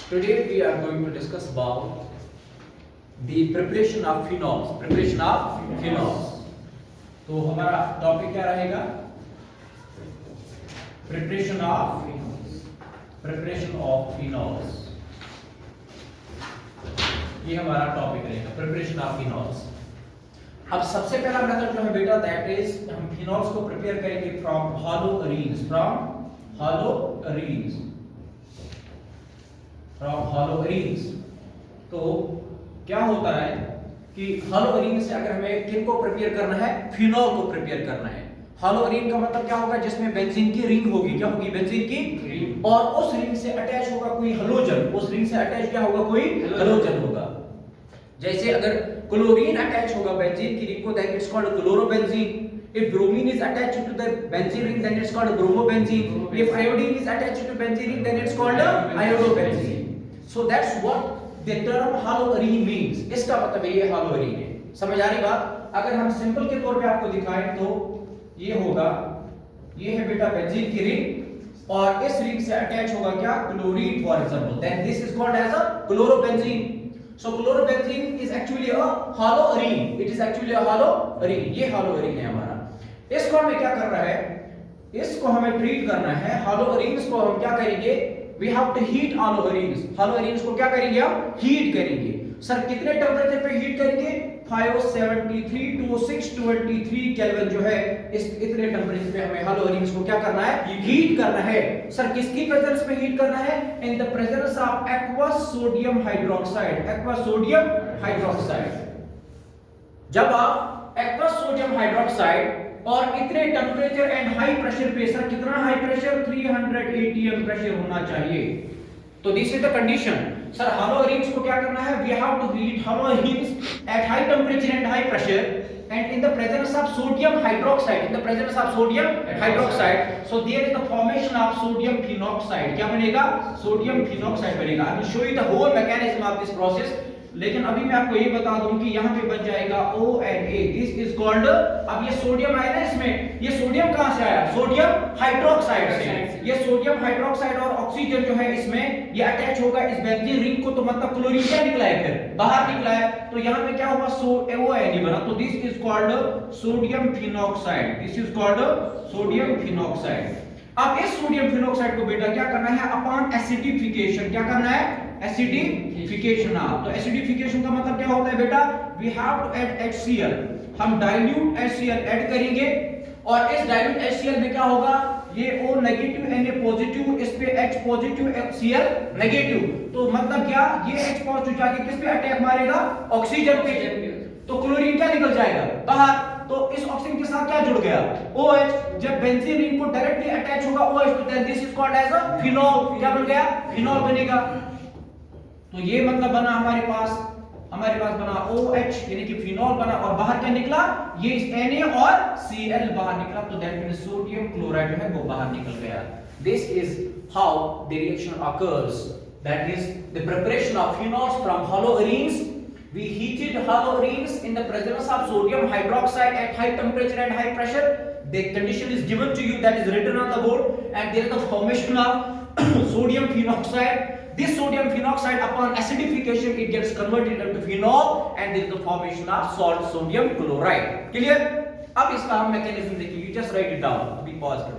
Today we are going to discuss about the preparation of phenols. Preparation of phenols. तो हमारा topic क्या रहेगा? Preparation of phenols. ये हमारा टॉपिक रहेगा, preparation of phenols. अब सबसे पहला मेथड जो है बेटा दैट इज हम फिनॉल्स को प्रिपेयर करेंगे फ्रॉम हॉलो अरीन्स. तो क्या होता है कि हॉलो अरीन से अगर हमें किन को प्रिपेयर करना है, फिनॉल को प्रिपेयर करना है. हॉलो अरीन का मतलब क्या होगा? जिसमें बेंजीन की रिंग होगी. क्या होगी? बेंजीन की रिंग. और उस रिंग से अटैच होगा कोई हेलोजन. उस रिंग से अटैच क्या होगा? कोई हेलोजन होगा. जैसे अगर क्लोरीन अटैच होगा बेंजीन की रिंग को, that is called chlorobenzene. If bromine is attached to the benzene ring, then it's called bromobenzene. If iodine is attached to benzene ring, then it's called iodobenzene. So that's what the term haloarine means. इसका मतलब ये haloarine है. समझ आ रही बात? अगर हम simple के तौर पे आपको दिखाएं तो ये होगा, ये है बेटा बेंजीन की रिंग और इस रिंग से अटैच होगा क्या? Chlorine for example. Then this is called as a chlorobenzene. So chlorobenzene is actually a haloarine. It is actually a haloarine. ये haloarine है हमारा. इसको हमें क्या करना है? इसको हमें ट्रीट करना है. haloarenes को हम क्या करेंगे? We have to heat haloarenes. haloarenes को क्या करेंगे? हम हीट करेंगे. सर कितने टेम्परेचर पे हीट करेंगे? 573 to 623 केल्विन जो है, इस इतने टेम्परेचर पे हमें haloarenes को क्या करना है? हीट करना है. सर किसकी प्रेजेंस में हीट करना है? In the presence of aqueous sodium hydroxide. Aqueous sodium hydroxide. जब आप एक्वस सोडियम हाइड्रोक्साइड और इतने टेम्परेचर एंड हाई प्रेशर पे, सर कितना हाई प्रेशर? 300 atm प्रेशर होना चाहिए. तो this is the condition. Sir haloarenes को क्या करना है? We have to heat haloarenes at high temperature and high pressure and in the presence of sodium hydroxide. So there is the formation of sodium phenoxide. क्या बनेगा? sodium phenoxide बनेगा. I will show you the whole mechanism of this process. लेकिन अभी मैं आपको ये बता दूं कि यहाँ पे बन जाएगा ONA. दिस इज कॉल्ड, अब ये सोडियम आया ना इसमें, ये सोडियम कहाँ से आया? सोडियम हाइड्रोक्साइड से. ये सोडियम हाइड्रोक्साइड और ऑक्सीजन जो है इसमें ये अटैच होगा इस बेंजीन रिंग को, तो मतलब क्लोरीन क्या निकला है? फिर बाहर निकला है. तो यहाँ पे क्या होगा? ONA बना. तो this is called sodium phenoxide. This is called sodium phenoxide. अब इस सोडियम फिनॉक्साइड को बेटा क्या करना है? Upon acidification. क्या करना है? एसिडिफिकेशन. तो एसिडिफिकेशन का मतलब क्या होता है बेटा? We have to add HCl. हम डाइल्यूट HCl ऐड करेंगे और इस डाइल्यूट HCl में क्या होगा? ये O नेगेटिव Na पॉजिटिव, इस पे H पॉजिटिव Cl नेगेटिव. तो मतलब क्या? ये H पॉजिटिव जाके किस पे अटैक मारेगा? ऑक्सीजन पे. तो क्लोरीन क्या निकल जाएगा? बाहर. तो इस ऑक्सीजन के साथ क्या जुड़ गया? OH. जब बेंजीन रिंग को डायरेक्टली अटैच होगा OH, तो then this is called as a phenol. क्या बन गया? फिनॉल बनेगा. तो ये मतलब बना हमारे पास बना OH यानी कि फिनॉल बना और बाहर क्या निकला? ये Na और Cl बाहर निकला. तो दैट मींस सोडियम क्लोराइड जो है वो बाहर निकल गया. This is how the reaction occurs. That is the preparation of phenols from haloarenes. We heated haloarenes in the presence of sodium hydroxide at high temperature and high pressure. The condition is given to you, that is written on the board, and there is the formation of sodium phenoxide. This sodium phenoxide upon acidification it gets converted into phenol and there is the formation of salt sodium chloride. Clear? अब इसका हम mechanism देखिए. You just write it down. अभी pause कर